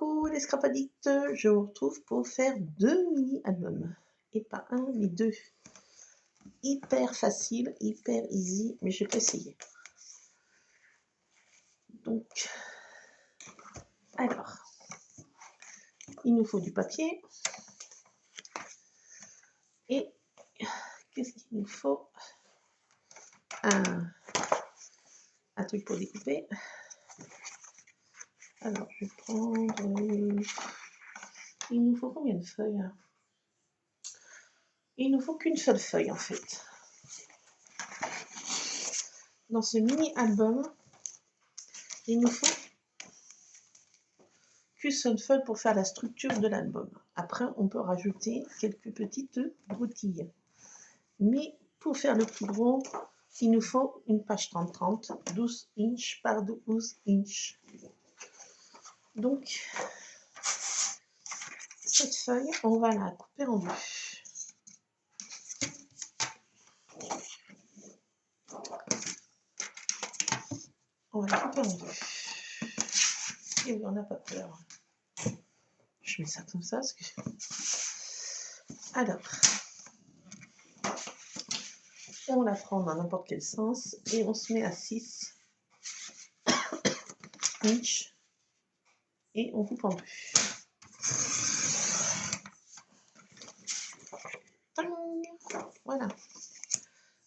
Coucou les scrapadites, je vous retrouve pour faire 2 mini-albums. Et pas un, mais 2. Hyper facile, hyper easy, mais je vais pas essayer. Donc, alors, il nous faut du papier. Et qu'est-ce qu'il nous faut? Un truc pour découper. Alors, je vais prendre... il nous faut combien de feuilles? Il nous faut qu'une seule feuille en fait. Dans ce mini-album, il nous faut qu'une seule feuille pour faire la structure de l'album. Après, on peut rajouter quelques petites broutilles. Mais pour faire le plus gros, il nous faut une page 30-30, 12 inches par 12 inches. Donc, cette feuille, on va la couper en deux. On va la couper en deux. Et oui, on n'a pas peur. Je mets ça comme ça. Parce que... Alors, on la prend dans n'importe quel sens et on se met à 6 inches et on coupe en deux. Voilà.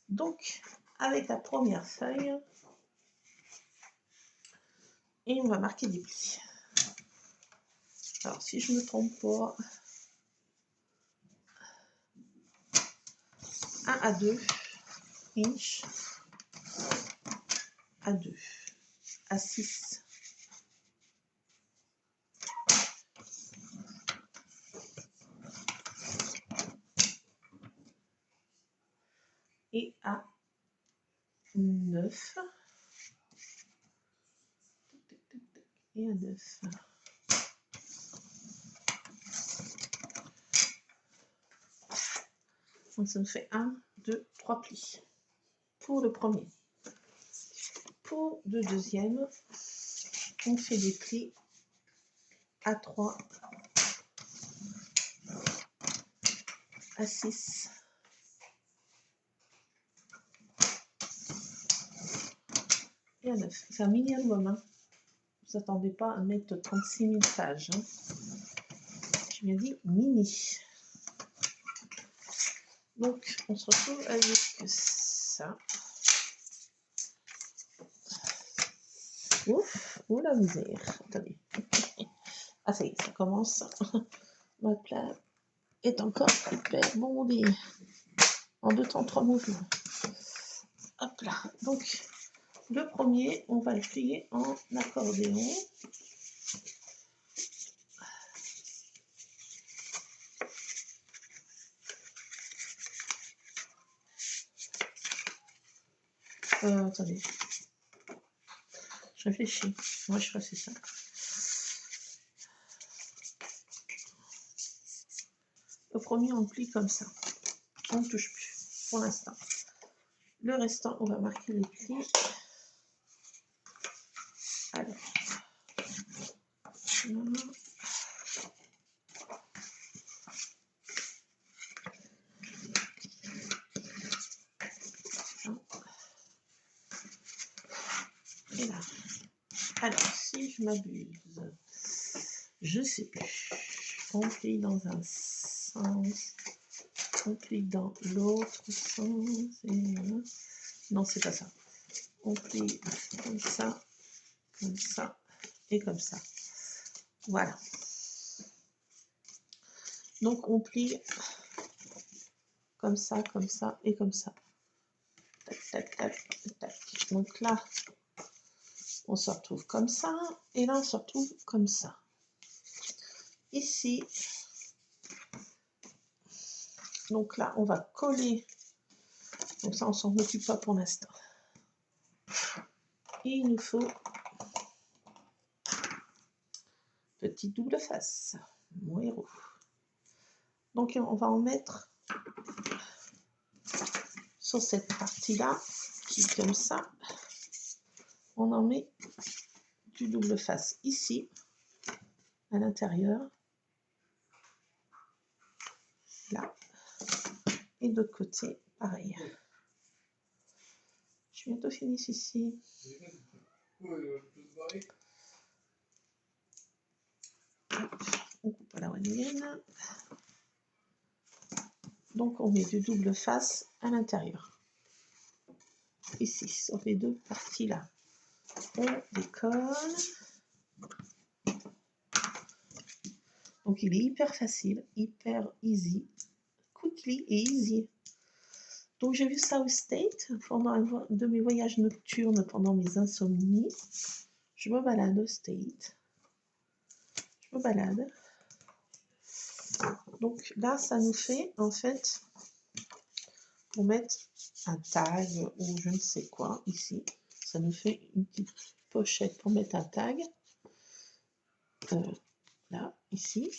Donc, avec la première feuille, et on va marquer des plis. Alors, si je ne me trompe pas, 1 à 2 inches, à 2, à 6, et à 9, et à 9. Donc ça nous fait 1, 2, 3 plis pour le premier. Pour le deuxième, on fait des plis à 3, à 6, et à 9. C'est un mini-album, hein. Vous attendez pas à mettre 36 000 pages. Hein. Je viens dit mini. Donc, on se retrouve avec ça. Ouf, ou la misère. Attendez. Ah, ça y est, ça commence. Votre plat est encore hyper bondé. En 2 temps, 3 mouvements. Hop là. Donc, le premier, on va le plier en accordéon. Attendez. Je réfléchis. Moi, je crois que c'est ça. Le premier, on le plie comme ça. On ne touche plus pour l'instant. Le restant, on va marquer les plis. Alors. Et là. Alors, si je m'abuse, je sais plus. On plie dans un sens, on plie dans l'autre sens. Et non, c'est pas ça. On plie comme ça et comme ça. Voilà. Donc, on plie comme ça et comme ça. Tac, tac, tac, tac. Donc là, on se retrouve comme ça, et là on se retrouve comme ça. Ici, donc là on va coller, donc ça on s'en occupe pas pour l'instant. Et il nous faut petit double face, mon héros. Donc on va en mettre sur cette partie-là, qui est comme ça. On en met du double face ici, à l'intérieur. Là. Et de l'autre côté, pareil. Je suis bientôt finie ici. On coupe à la wanienne. Donc on met du double face à l'intérieur. Ici, sur les deux parties là. On décolle. Donc il est hyper facile, hyper easy. Quickly et easy. Donc j'ai vu South State pendant un de mes voyages nocturnes pendant mes insomnies. Je me balade au State. Je me balade. Donc là, ça nous fait en fait pour mettre un tag ou je ne sais quoi ici. Ça nous fait une petite pochette pour mettre un tag. Là, ici.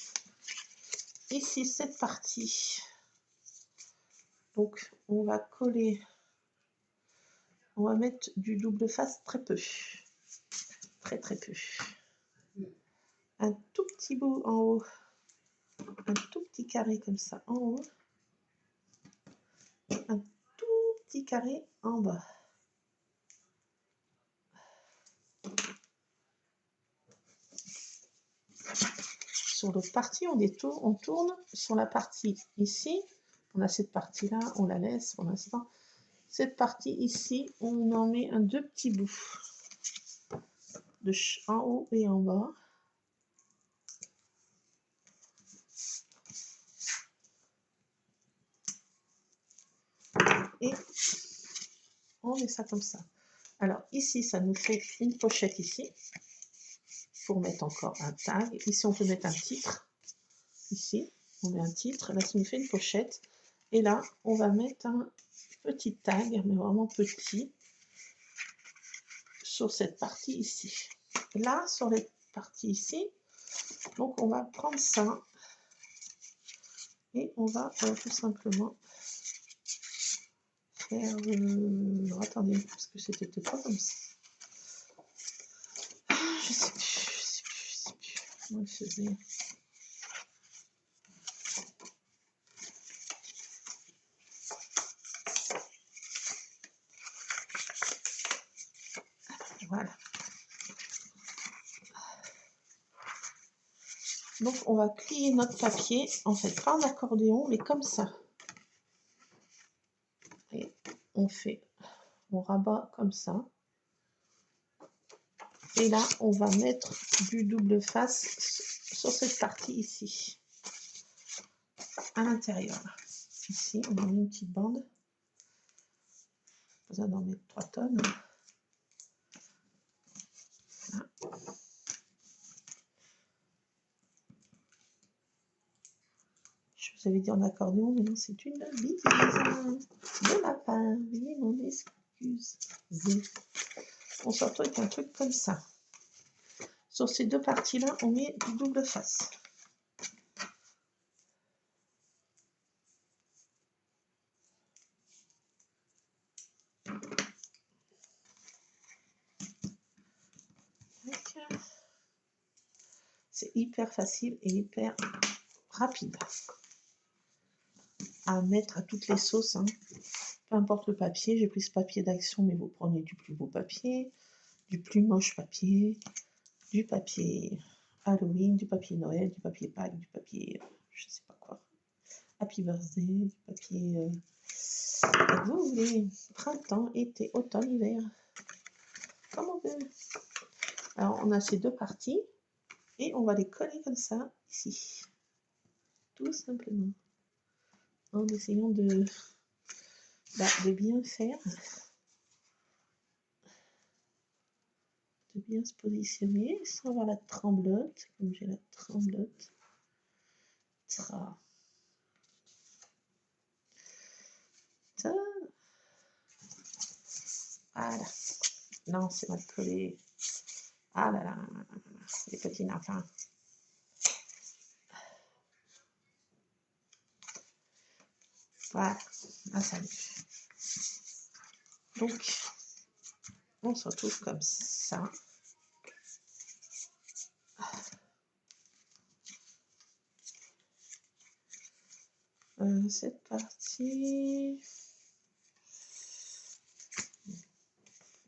Ici, cette partie. Donc, on va coller. On va mettre du double face très peu. Très, très peu. Un tout petit bout en haut. Un tout petit carré comme ça en haut. Un tout petit carré en bas. Sur l'autre partie, on tourne sur la partie ici. On a cette partie-là, on la laisse pour l'instant. Cette partie ici, on en met deux petits bouts. En haut et en bas. Et on met ça comme ça. Alors ici, ça nous fait une pochette ici. Pour mettre encore un tag. Ici, on peut mettre un titre. Ici, on met un titre. Là, ça nous fait une pochette. Et là, on va mettre un petit tag, mais vraiment petit, sur cette partie ici. Là, sur les parties ici, donc on va prendre ça et on va tout simplement faire... attendez, parce que c'était peut-être pas comme ça. Je sais plus. Comment il faisait? Voilà. Donc on va plier notre papier, en fait pas en accordéon, mais comme ça. Et on rabat comme ça. Et là, on va mettre du double face sur cette partie ici, à l'intérieur. Ici, on a mis une petite bande. Pas besoin d'en mettre 3 tonnes. Voilà. Je vous avais dit en accordéon, mais non, c'est une bise de ma part. Veuillez m'en excuser. On se retrouve avec un truc comme ça. Sur ces deux parties-là, on met du double face. C'est hyper facile et hyper rapide à mettre à toutes les sauces. Hein. Peu importe le papier, j'ai pris ce papier d'action, mais vous prenez du plus beau papier, du plus moche papier, du papier Halloween, du papier Noël, du papier Pâques, du papier je sais pas quoi, Happy Birthday, du papier vous voulez, printemps, été, automne, hiver, comme on veut. Alors on a ces deux parties et on va les coller comme ça ici, tout simplement, en essayant de bien faire, de bien se positionner sans avoir la tremblote, comme j'ai la tremblote. Voilà. Non, c'est mal collé. Ah là là, les petits enfants. Voilà, ah, salut. Donc, on se retrouve comme ça. cette partie...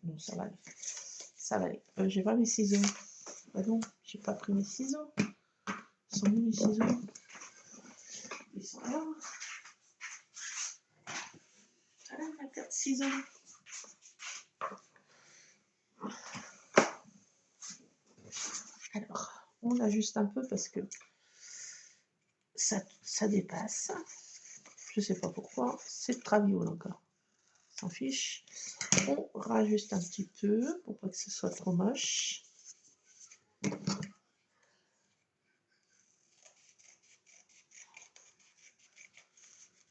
Non, ça va aller. Ça va aller. J'ai pas mes ciseaux. Ah non, j'ai pas pris mes ciseaux. Ils sont où mes ciseaux? Ils sont là. Voilà ma paire de ciseaux. Alors, on ajuste un peu parce que ça dépasse. Je sais pas pourquoi. C'est de traviole encore. S'en fiche. On rajuste un petit peu pour pas que ce soit trop moche.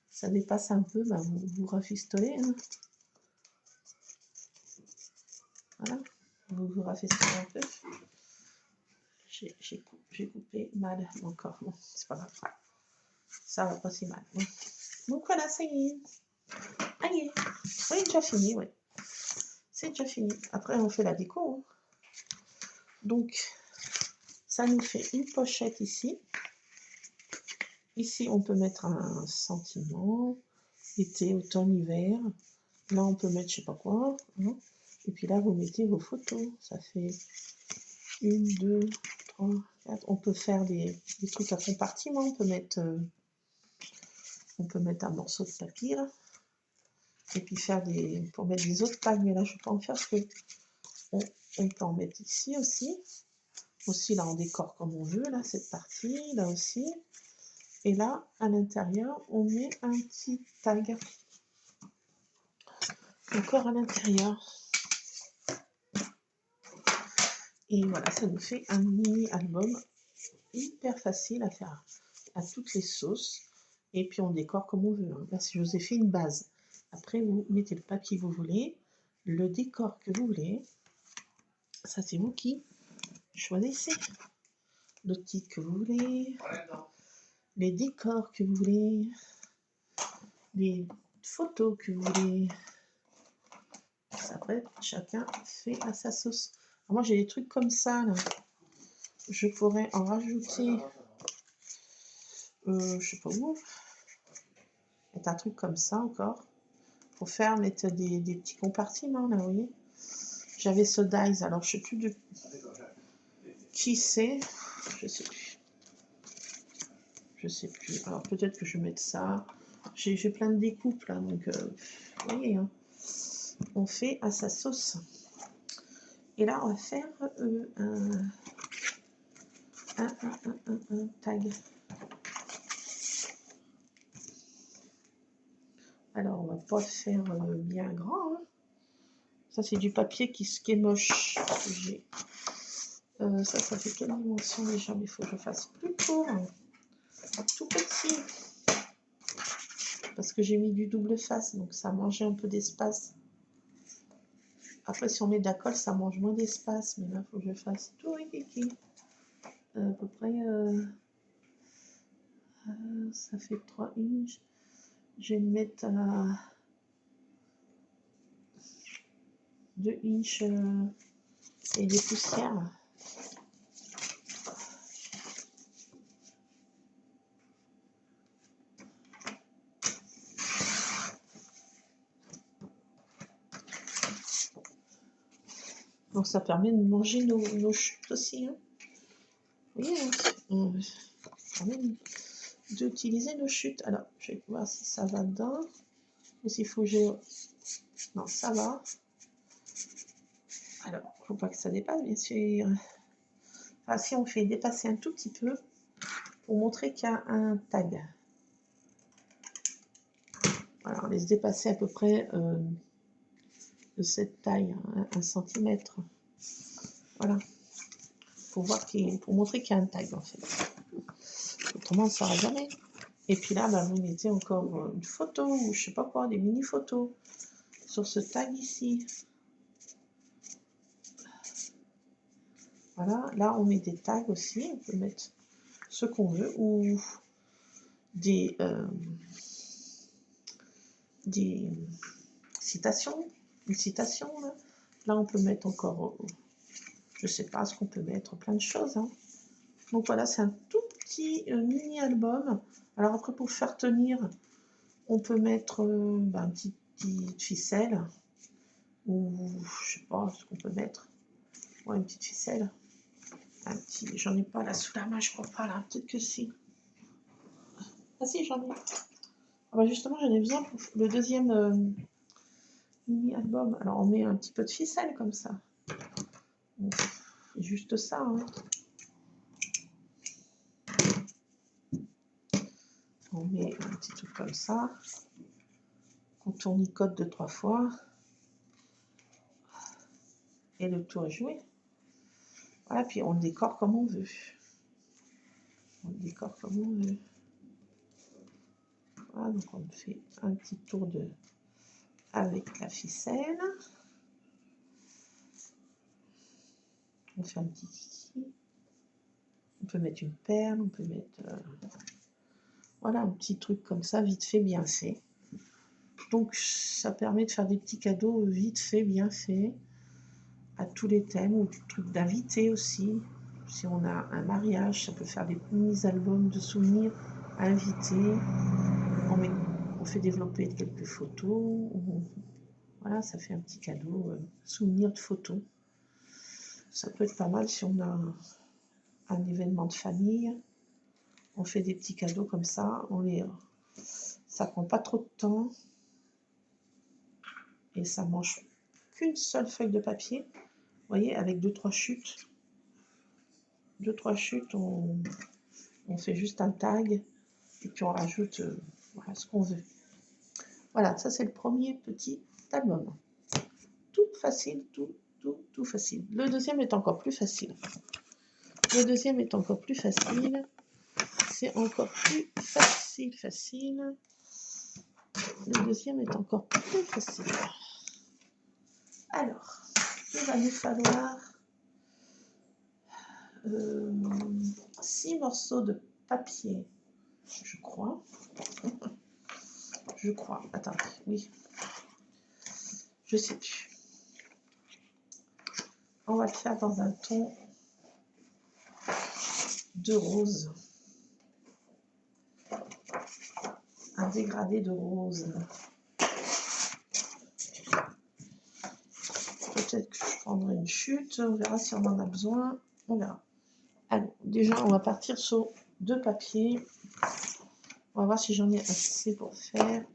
Ça dépasse un peu, bah vous rafistolez. Hein. Voilà, vous rafistolez un peu. J'ai coupé mal encore. Bon, c'est pas grave. Ça va pas si mal. Bon. Donc voilà, ça y est. Allez, oui, déjà fini, oui. C'est déjà fini. Après, on fait la déco. Hein. Donc, ça nous fait une pochette ici. Ici, on peut mettre un sentiment. Été, automne, hiver. Là, on peut mettre je sais pas quoi. Hein. Et puis là, vous mettez vos photos. Ça fait 1, 2, 3, 4. On peut faire des trucs à compartiment. On peut mettre un morceau de papier. Là. Et puis faire pour mettre des autres tags. Mais là, je ne vais pas en faire parce que on peut en mettre ici aussi. Aussi, là, on décore comme on veut. Là, cette partie. Là aussi. Et là, à l'intérieur, on met un petit tag. Encore à l'intérieur. Et voilà, ça nous fait un mini album hyper facile à faire à toutes les sauces. Et puis on décore comme on veut. Hein. Là, si je vous ai fait une base. Après, vous mettez le papier que vous voulez, le décor que vous voulez. Ça, c'est vous qui choisissez. Le titre que vous voulez, les décors que vous voulez, les photos que vous voulez. Après, chacun fait à sa sauce. Alors moi, j'ai des trucs comme ça, là. Je pourrais en rajouter, je sais pas où, mettre un truc comme ça encore, pour faire mettre des petits compartiments, là, vous voyez. J'avais ce dies, alors je sais plus de qui c'est, je sais plus. Je sais plus. Alors peut-être que je vais mettre ça. J'ai plein de découpes là, donc vous voyez, hein. On fait à sa sauce. Et là, on va faire un tag. Alors, on va pas le faire bien grand. Hein. Ça, c'est du papier qui est moche. Ça fait quelle dimension déjà? Mais il faut que je fasse plus court. Tout petit. Parce que j'ai mis du double face, donc ça a mangé un peu d'espace. Après, si on met de la colle, ça mange moins d'espace. Mais là, il faut que je fasse tout rikiki. À peu près, ça fait 3 inches. Je vais mettre à 2 inches et des poussières. Donc ça permet de manger nos chutes aussi. Hein. Vous voyez, hein, ça permet d'utiliser nos chutes. Alors, je vais voir si ça va dedans. Ou s'il faut que j'ai... Non, ça va. Alors, il ne faut pas que ça dépasse, bien sûr. Enfin, si on fait dépasser un tout petit peu, pour montrer qu'il y a un tag. Voilà, on laisse dépasser à peu près de cette taille, 1 cm. Voilà. Pour montrer qu'il y a un tag, en fait. Autrement, on ne saura jamais. Et puis là, bah, vous mettez encore une photo, ou je sais pas quoi, des mini-photos sur ce tag ici. Voilà, là, on met des tags aussi. On peut mettre ce qu'on veut, ou des citations. Une citation, là. Là, on peut mettre encore, je sais pas ce qu'on peut mettre, plein de choses. Hein. Donc voilà, c'est un tout petit mini-album Alors après, pour le faire tenir, on peut mettre une petite ficelle. Ou je sais pas ce qu'on peut mettre. Ouais, une petite ficelle. Un petit. J'en ai pas là sous la main, je crois pas là. Peut-être que si. Ah si, j'en ai. Ah bah justement, j'en ai besoin pour le deuxième mini-album. Alors on met un petit peu de ficelle comme ça. Bon, juste ça. Hein. On met un petit truc comme ça. On tournicote 2-3 fois. Et le tour est joué. Voilà, puis on le décore comme on veut. On le décore comme on veut. Voilà, donc on fait un petit tour de avec la ficelle. On fait un petit kiki. On peut mettre une perle, on peut mettre voilà un petit truc comme ça, vite fait, bien fait. Donc ça permet de faire des petits cadeaux vite fait, bien fait, à tous les thèmes, ou des trucs d'invités aussi. Si on a un mariage, ça peut faire des mini-albums de souvenirs invités. On fait développer quelques photos. Voilà, ça fait un petit cadeau, souvenir de photos. Ça peut être pas mal si on a un événement de famille. On fait des petits cadeaux comme ça. Ça prend pas trop de temps. Et ça mange qu'une seule feuille de papier. Vous voyez, avec 2-3 chutes. 2-3 chutes, on fait juste un tag. Et puis on rajoute voilà, ce qu'on veut. Voilà, ça c'est le premier petit album. Tout facile, tout facile. Le deuxième est encore plus facile. Le deuxième est encore plus facile. C'est encore plus facile. Le deuxième est encore plus facile. Alors, il va nous falloir 6 morceaux de papier, je crois. Je crois. Attendez, oui. Je sais plus. On va le faire dans un ton de rose. Un dégradé de rose. Peut-être que je prendrai une chute. On verra si on en a besoin. On verra. Alors, déjà, on va partir sur 2 papiers. On va voir si j'en ai assez pour faire.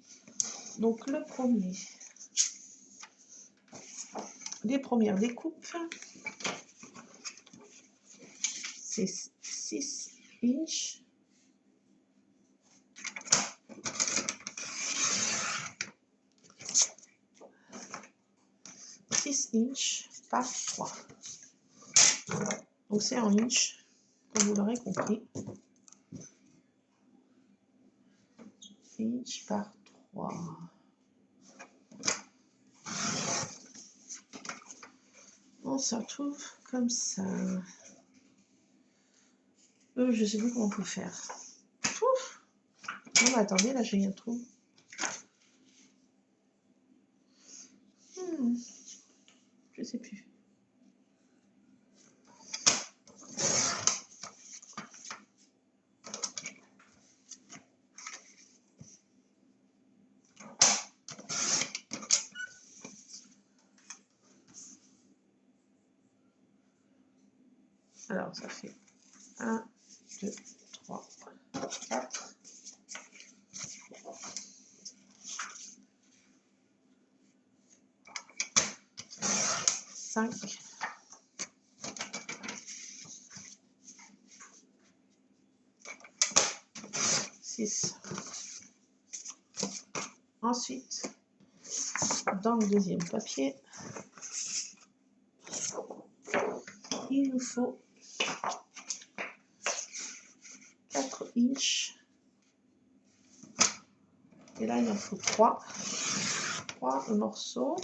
Donc, le premier. Les premières découpes. C'est 6 inches. Inches par 3. Donc c'est en inches, comme vous l'aurez compris. Inch par 3. On se retrouve comme ça. Je sais plus comment on peut faire. Ouf. Non mais attendez, là j'ai un trou. Je sais plus. Alors ça fait 1, 2, 3, 4. 5. 6. Ensuite, dans le deuxième papier, il nous faut 4 inches. Et là, il en faut 3 morceaux.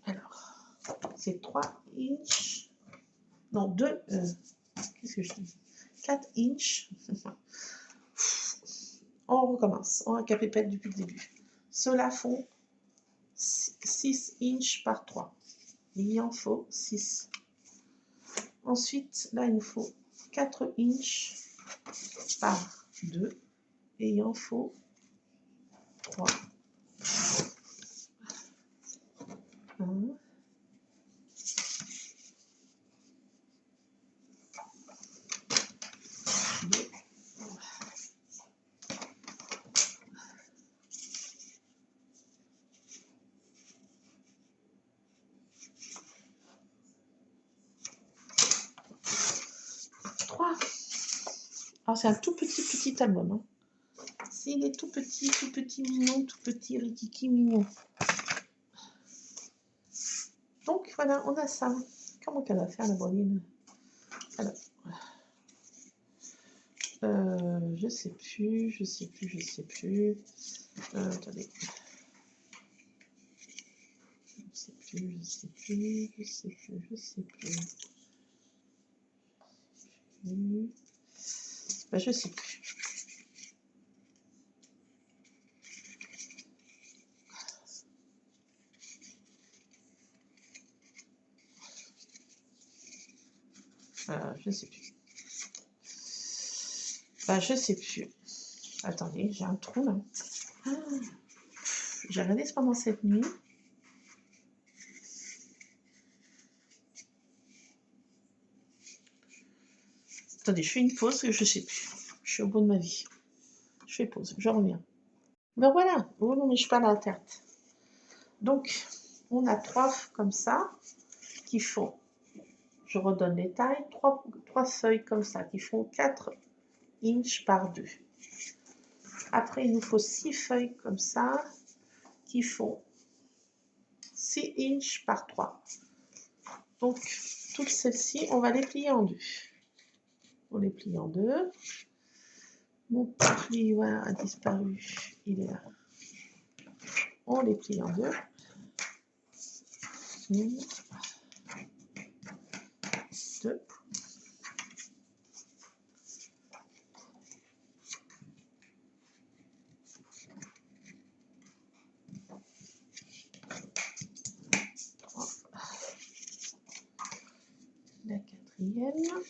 Alors, c'est 3 inches. Non, 2. Qu'est-ce que je dis 4 inches. On recommence. On récapitule depuis le début. Ceux-là font 6 inches par 3. Il y en faut 6. Ensuite, là, il nous faut 4 inches par 2 et il en faut 3. 1, 2, 3. Alors c'est un tout petit album. Hein. Il est tout petit mignon, tout petit rikiki mignon. Donc voilà, on a ça. Comment qu'elle va faire la Broline? Alors, je sais plus. Attendez. Je sais plus. Ben, je sais plus. Je sais plus. Bah, je sais plus. Attendez, j'ai un trou là. Ah, j'ai regardé pendant cette nuit. Attendez, je fais une pause, je sais plus. Je suis au bout de ma vie. Je fais pause, je reviens. Ben voilà, vous ne mets pas la tête. Donc, on a 3 comme ça qui font, je redonne les tailles, 3 feuilles comme ça qui font 4 inches par 2. Après, il nous faut 6 feuilles comme ça qui font 6 inches par 3. Donc, toutes celles-ci, on va les plier en 2. On les plie en 2. Mon petit voilà, a disparu, il est là. On les plie en 2. 1, 2. 3. La 4e.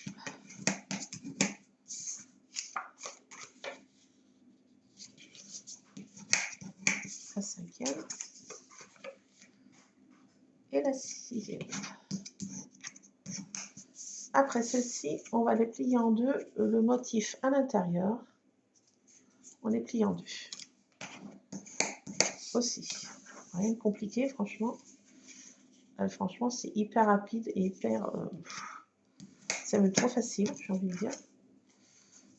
La 5e. Et la 6e. Après celle-ci, on va les plier en 2. Le motif à l'intérieur, on les plie en 2. Aussi. Rien de compliqué, franchement. Franchement, c'est hyper rapide et hyper... c'est même trop facile, j'ai envie de dire.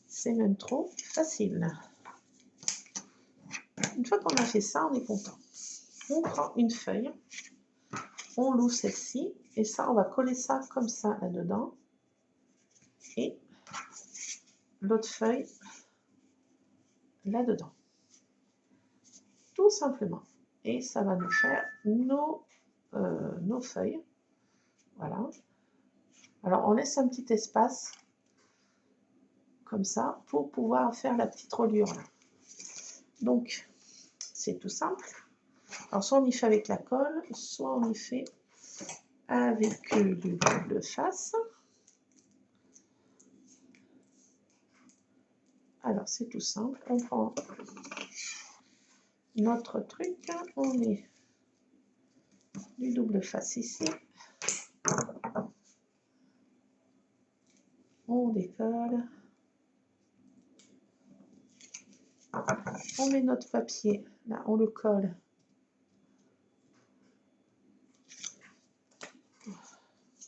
C'est même trop facile. Une fois qu'on a fait ça, on est content. On prend une feuille, on loue celle-ci, et ça, on va coller ça comme ça là-dedans. Et l'autre feuille là-dedans. Tout simplement. Et ça va nous faire nos feuilles. Voilà. Alors, on laisse un petit espace comme ça pour pouvoir faire la petite reliure là. Donc, c'est tout simple. Alors, soit on y fait avec la colle, soit on y fait avec du double face. Alors, c'est tout simple. On prend notre truc, on met du double face ici. On décolle. On met notre papier, là, on le colle.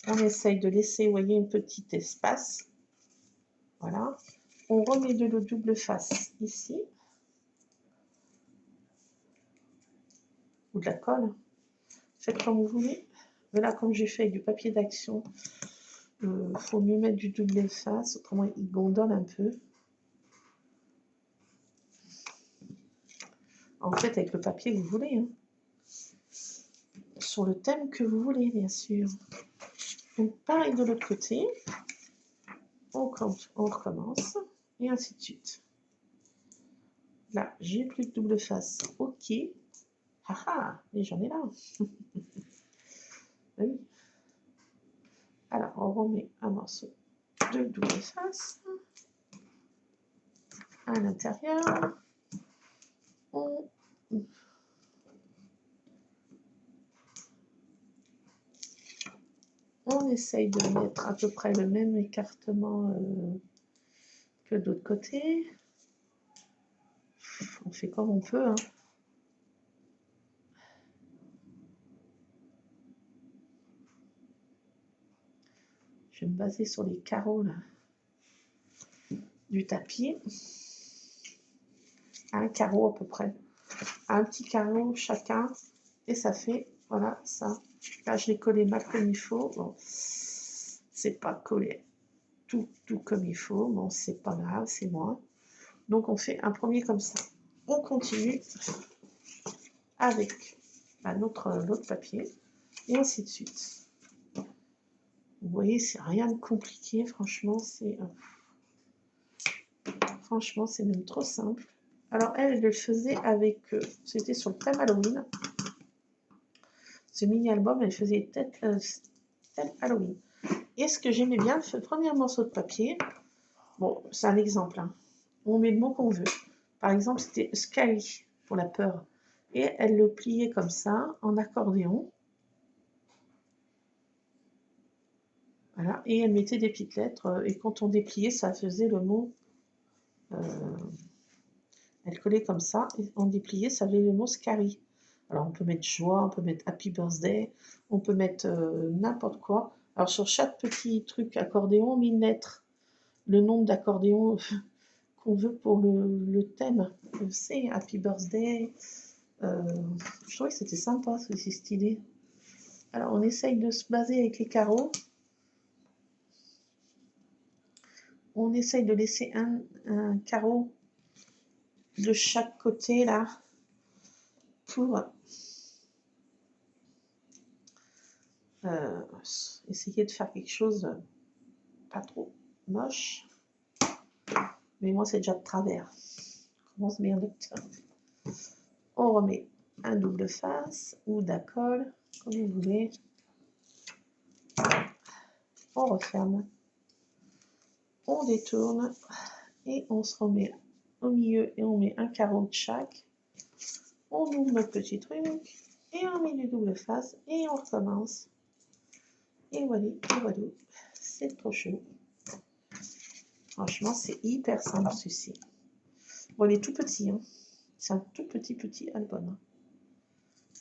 On essaye de laisser, vous voyez, un petit espace. Voilà. On remet de le double face ici. Ou de la colle. Faites comme vous voulez. Mais là, comme j'ai fait avec du papier d'action, il faut mieux mettre du double face, autrement il gondole un peu. En fait, avec le papier que vous voulez. Hein. Sur le thème que vous voulez, bien sûr. Donc, pareil de l'autre côté. On recommence. Et ainsi de suite. Là, j'ai plus de double face. Ok. Haha, mais j'en ai là. Oui. Alors, on remet un morceau de double face. à l'intérieur. On essaye de mettre à peu près le même écartement que de l'autre côté. On fait comme on peut, hein. Je vais me baser sur les carreaux là, du tapis. Un carreau à peu près. Un petit carreau chacun. Et ça fait, voilà, ça. Là, je l'ai collé mal comme il faut. Bon, c'est pas collé tout comme il faut. Bon, c'est pas grave, c'est moi. Donc, on fait un premier comme ça. On continue avec l'autre papier. Et ainsi de suite. Vous voyez, c'est rien de compliqué. Franchement, c'est même trop simple. Alors, elle le faisait avec... c'était sur le thème Halloween. Ce mini-album, elle faisait thème Halloween. Et ce que j'aimais bien, le premier morceau de papier, bon, c'est un exemple, hein. On met le mot qu'on veut. Par exemple, c'était Scary pour la peur. Et elle le pliait comme ça, en accordéon. Voilà. Et elle mettait des petites lettres. Et quand on dépliait, ça faisait le mot... elle collait comme ça. Et on dépliait, ça faisait le mot Scary. Alors, on peut mettre joie, on peut mettre Happy Birthday, on peut mettre n'importe quoi. Alors, sur chaque petit truc accordéon, on met une lettre. Le nombre d'accordéons qu'on veut pour le thème. C'est Happy Birthday. Je trouvais que c'était sympa, c'est stylé. Alors, on essaye de se baser avec les carreaux. On essaye de laisser un carreau de chaque côté, là, pour essayer de faire quelque chose pas trop moche. Mais moi, c'est déjà de travers. On commence bien lecteur. On remet un double face ou d'accolle, comme vous voulez. On referme. On détourne. Et on se remet au milieu et on met un carreau de chaque. On ouvre notre petit truc. Et on met du double face. Et on recommence. Et voilà, c'est trop chaud. Franchement, c'est hyper simple ceci. Bon, il est tout petit, hein. C'est un tout petit album.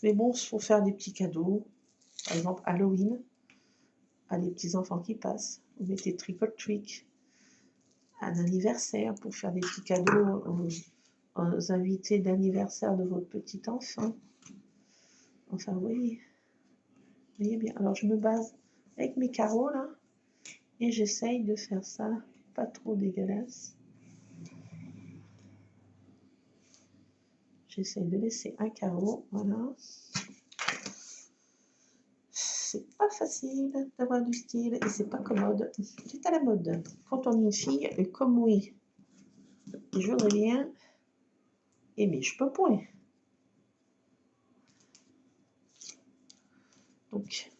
Mais bon, il faut faire des petits cadeaux. Par exemple, Halloween, à des petits enfants qui passent. Vous mettez Trick or Treat. Un anniversaire pour faire des petits cadeaux aux invités d'anniversaire de votre petit enfant. Enfin, vous voyez bien. Alors, je me base avec mes carreaux, là. Et j'essaye de faire ça pas trop dégueulasse. J'essaye de laisser un carreau, voilà. C'est pas facile d'avoir du style et c'est pas commode. C'est à la mode. Quand on est une fille, comme oui, je voudrais bien aimer, je peux point. Donc,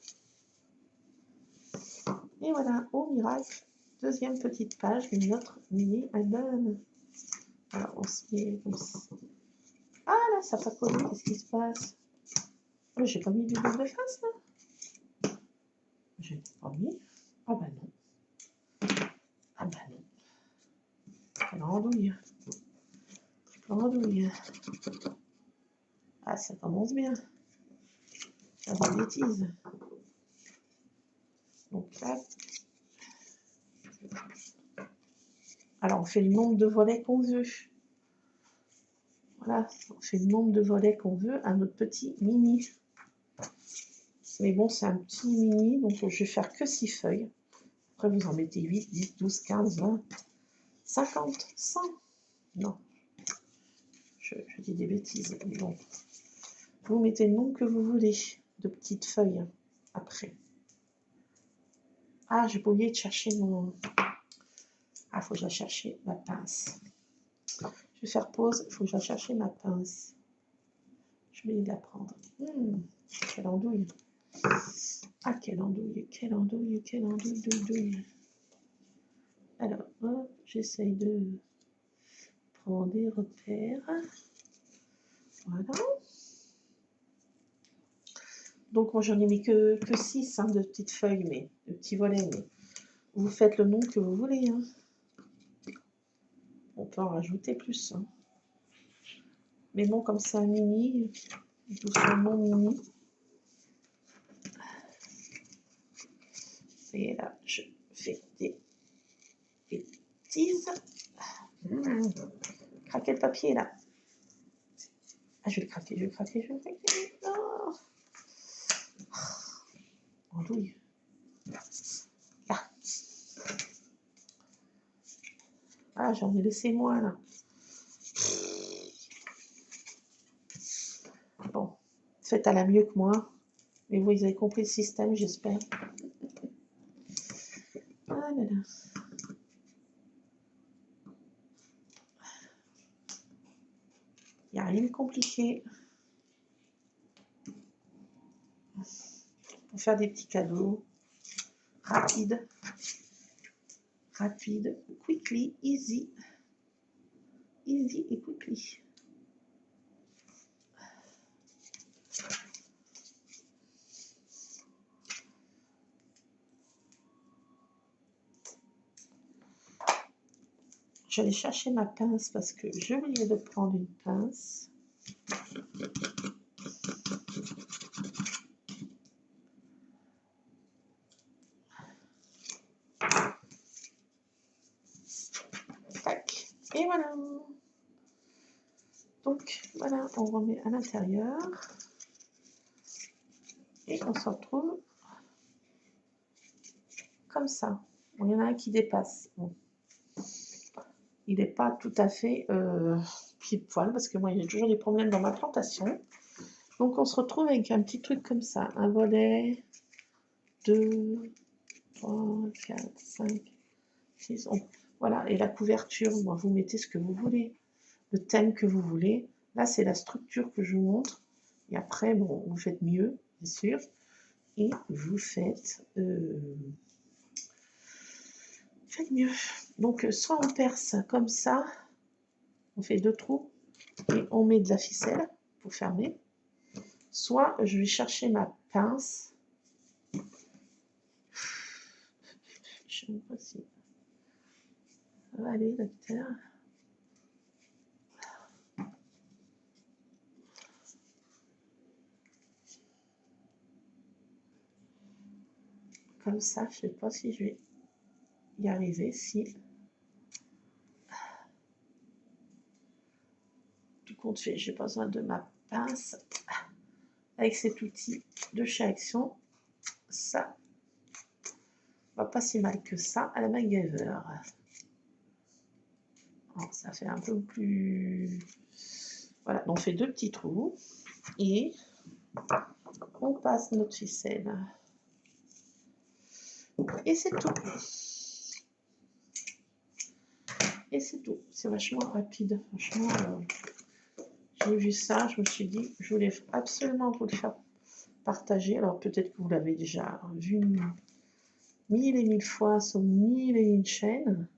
et voilà, au miracle, deuxième petite page de notre mini-album. Alors, on se met comme ça. Ah là, ça n'a pas collé, qu'est-ce qui se passe? Oh, j'ai pas mis du double face là? J'ai pas mis. Ah bah non. Ah bah non. Quelle andouille. Andouille. Ah, ça commence bien. Ça va des bêtises. Donc là. Alors, on fait le nombre de volets qu'on veut. Voilà, on fait le nombre de volets qu'on veut à notre petit mini. Mais bon, c'est un petit mini, donc je vais faire que 6 feuilles. Après, vous en mettez 8, 10, 12, 15, 20, 50, 100. Non, je dis des bêtises. Mais bon, vous mettez le nombre que vous voulez de petites feuilles après. Ah, j'ai oublié de chercher mon... Ah, faut que j'aille chercher ma pince. Je vais faire pause, il faut que j'aille chercher ma pince. Je vais la prendre. Quelle andouille. Ah, quelle andouille, quelle andouille, quelle andouille, douille. Alors, hop, j'essaye de prend des repères. Voilà. Donc moi j'en ai mis que 6 hein, de petites feuilles, mais de petits volets, mais vous faites le nombre que vous voulez. Hein. On peut en rajouter plus. Hein. Mais bon, comme c'est un mini, tout son nom mini. Et là, je fais des bêtises. Craquer le papier là. Ah, je vais le craquer, je vais le craquer, je vais le craquer. Non. Andouille. Là. Ah, j'en ai laissé moins là. Bon, faites à la mieux que moi. Mais vous avez compris le système, j'espère. Ah là là. Il n'y a rien de compliqué. Pour faire des petits cadeaux. Rapide. Rapide. Quickly. Easy. Easy et quickly. J'allais chercher ma pince parce que j'ai oublié de prendre une pince. Tac. Et voilà. Donc voilà, on remet à l'intérieur. Et on se retrouve comme ça. Bon, il y en a un qui dépasse. Bon. Il n'est pas tout à fait pied de poil parce que moi, il y a toujours des problèmes dans ma plantation. Donc, on se retrouve avec un petit truc comme ça. Un volet, 2, 3, 4, 5, 6. Voilà, et la couverture, moi, vous mettez ce que vous voulez. Le thème que vous voulez. Là, c'est la structure que je vous montre. Et après, bon, vous faites mieux, bien sûr. Et vous faites mieux. Donc, soit on perce comme ça, on fait 2 trous et on met de la ficelle pour fermer. Soit je vais chercher ma pince. Je ne sais pas si ça va aller, docteur. Comme ça, je ne sais pas si je vais y arriver. Si tout compte fait, j'ai besoin de ma pince avec cet outil de chez Action. Ça va pas si mal que ça à la MacGyver. Alors, ça fait un peu plus. Voilà, on fait 2 petits trous et on passe notre ficelle. Et c'est tout. Et c'est tout. C'est vachement rapide. Franchement, j'ai vu ça, je me suis dit, je voulais absolument vous le faire partager. Alors peut-être que vous l'avez déjà vu 1000 et 1000 fois sur 1000 et une chaînes.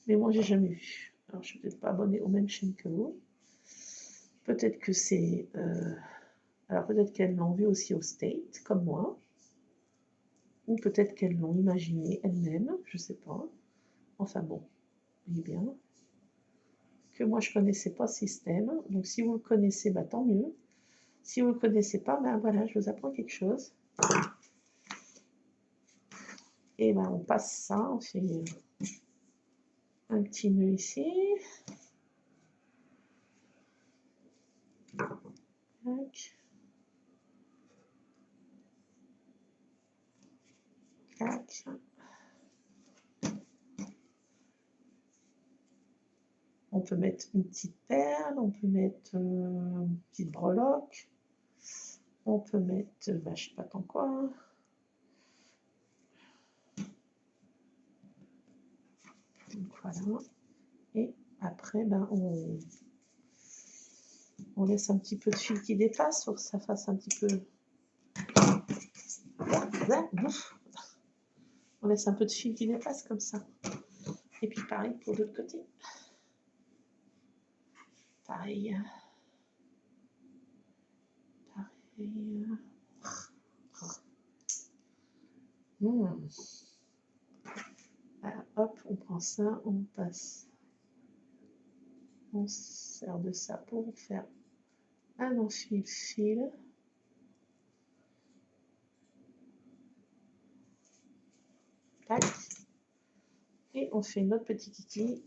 Mais moi, j'ai jamais vu. Alors, je ne suis peut-être pas abonnée aux mêmes chaînes que vous. Peut-être que c'est... alors, peut-être qu'elles l'ont vu aussi au State, comme moi. Ou peut-être qu'elles l'ont imaginé elles-mêmes, je ne sais pas. Enfin bon, vous voyez bien que moi, je ne connaissais pas ce système. Donc, si vous le connaissez, bah, tant mieux. Si vous ne le connaissez pas, ben voilà, je vous apprends quelque chose. Et ben, on passe ça, on fait un petit nœud ici. Tac. Tac. On peut mettre une petite perle, on peut mettre une petite breloque, on peut mettre, bah, je sais pas tant quoi. Donc voilà. Et après, ben, on laisse un petit peu de fil qui dépasse pour que ça fasse un petit peu. On laisse un peu de fil qui dépasse comme ça. Et puis pareil pour l'autre côté. Pareil. Pareil. Alors, hop, on prend ça, on passe. On sert de ça pour faire un enfile-fil. Tac. Et on fait notre petit kiki.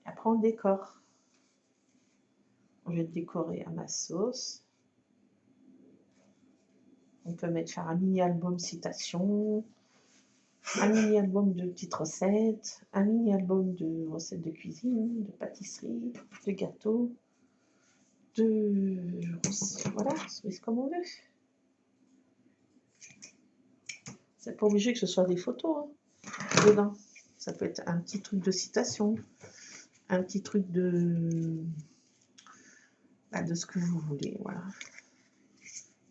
Après, on décore. Je vais décorer à ma sauce. On peut faire un mini-album citation, un mini-album de petites recettes, un mini-album de recettes de cuisine, de pâtisserie, de gâteaux, voilà, c'est comme on veut. C'est pas obligé que ce soit des photos dedans. Ça peut être un petit truc de citation, un petit truc de ce que vous voulez, voilà.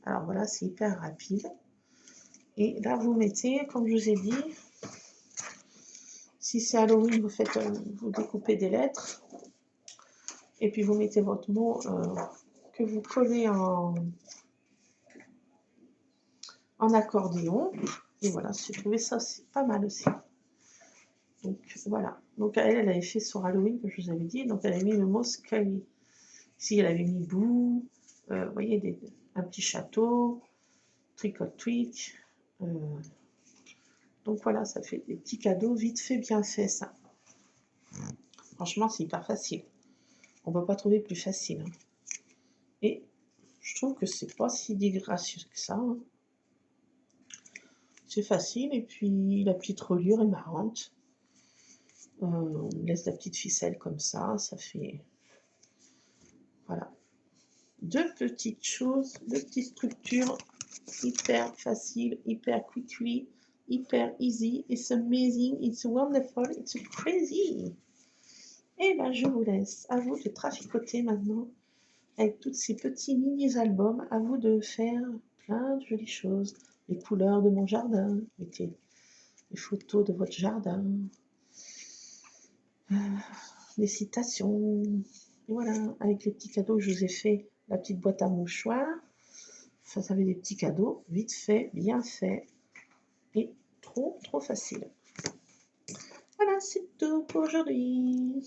Alors voilà, c'est hyper rapide. Et là, vous mettez, comme je vous ai dit, si c'est Halloween, vous découpez des lettres. Et puis vous mettez votre mot que vous collez en accordéon. Et voilà, j'ai trouvé ça aussi pas mal aussi. Donc voilà. Donc elle avait fait sur Halloween, comme je vous avais dit. Donc elle a mis le mot Scary. Ici, elle avait mis Boo. Vous voyez, un petit château. Trick or treat. Donc voilà, ça fait des petits cadeaux vite fait, bien fait, ça. Franchement, c'est hyper facile. On ne peut pas trouver plus facile. Hein. Et je trouve que c'est pas si disgracieux que ça. Hein. C'est facile, et puis la petite reliure est marrante. On laisse la petite ficelle comme ça fait... Voilà. Deux petites choses, deux petites structures hyper faciles, hyper quickly, hyper easy. It's amazing, it's wonderful, it's crazy. Et ben je vous laisse. À vous de traficoter maintenant avec tous ces petits mini-albums. À vous de faire plein de jolies choses. Les couleurs de mon jardin. Mettez les photos de votre jardin. Des citations. Et voilà, avec les petits cadeaux que je vous ai fait, la petite boîte à mouchoirs. Enfin, ça avait des petits cadeaux, vite fait, bien fait. Et trop facile. Voilà, c'est tout pour aujourd'hui.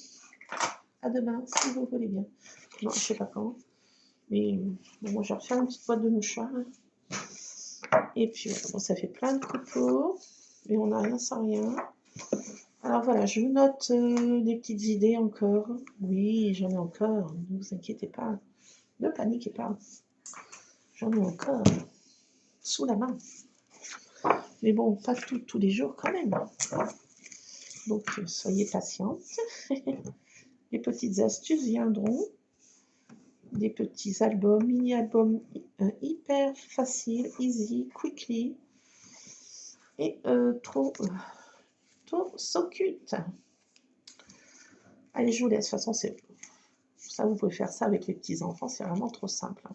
À demain, si vous voulez bien. Non, je sais pas quand. Mais bon, moi, je vais refaire une petite boîte de mouchoirs. Et puis, voilà, bon, ça fait plein de copeaux. Mais on n'a rien sans rien. Alors voilà, je vous note des petites idées encore. Oui, j'en ai encore. Ne vous inquiétez pas. Ne paniquez pas. J'en ai encore. Sous la main. Mais bon, pas tous les jours quand même. Donc, soyez patiente. Les petites astuces viendront. Des petits albums, mini-albums hyper faciles, easy, quickly. Et trop so cute. Allez, je vous laisse. De toute façon, c'est ça, vous pouvez faire ça avec les petits-enfants. C'est vraiment trop simple.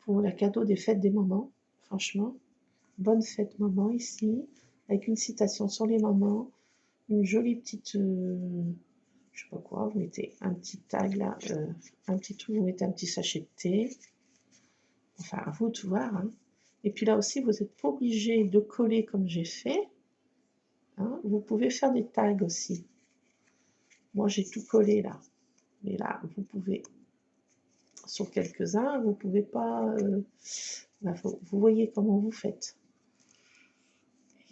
Pour la cadeau des fêtes des mamans, franchement, bonne fête maman ici, avec une citation sur les mamans, une jolie petite, je sais pas quoi, vous mettez un petit tag là, un petit truc, vous mettez un petit sachet de thé, enfin à vous de voir, hein. Et puis là aussi, vous n'êtes pas obligé de coller comme j'ai fait, hein. Vous pouvez faire des tags aussi. Moi j'ai tout collé là, mais là vous pouvez, sur quelques-uns, vous pouvez pas, vous voyez comment vous faites.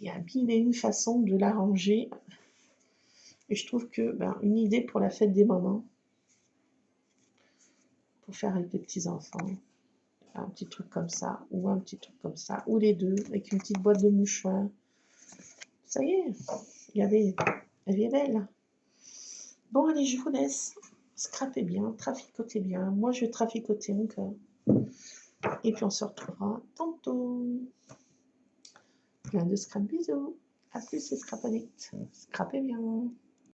Il y a mille et une façons de l'arranger. Et je trouve que une idée pour la fête des mamans, pour faire avec les petits-enfants, un petit truc comme ça, ou un petit truc comme ça, ou les deux, avec une petite boîte de mouchoirs. Ça y est, regardez, elle est belle. Bon, allez, je vous laisse. Scrapez bien, traficotez bien. Moi, je vais traficoter encore. Et puis, on se retrouvera tantôt. Plein de scrap, bisous. À plus, c'est Scraponique. Scrapez bien.